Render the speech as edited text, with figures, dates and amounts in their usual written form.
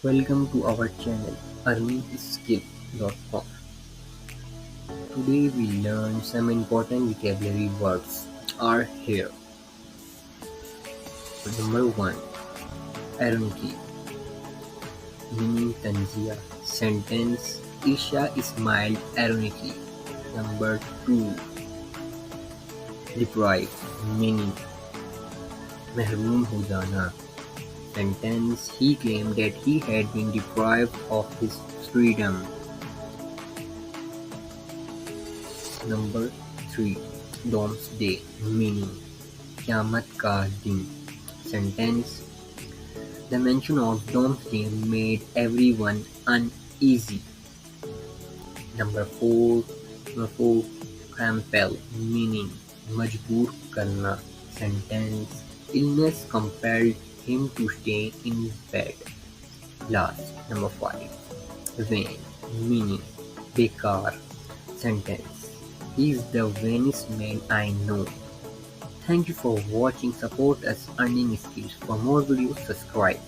Welcome to our channel earningskill.com. Today we learn some important vocabulary words are here. Number 1. Ironically, meaning tanzia. Sentence Isha smiled ironically. Number 2. Deprive, meaning महरूम हो जाना. Sentence He claimed that he had been deprived of his freedom. Number 3. Doomsday, meaning क़यामत का दिन. Sentence The mention of Doomsday made everyone uneasy. Number 4. Compel, meaning मजबूर करना. Sentence Illness compelled him to stay in bed. Last, number 5. Vain, meaning बेकार. Sentence He's the vainest man I know. Thank you for watching. Support us earning skills. For more videos, subscribe.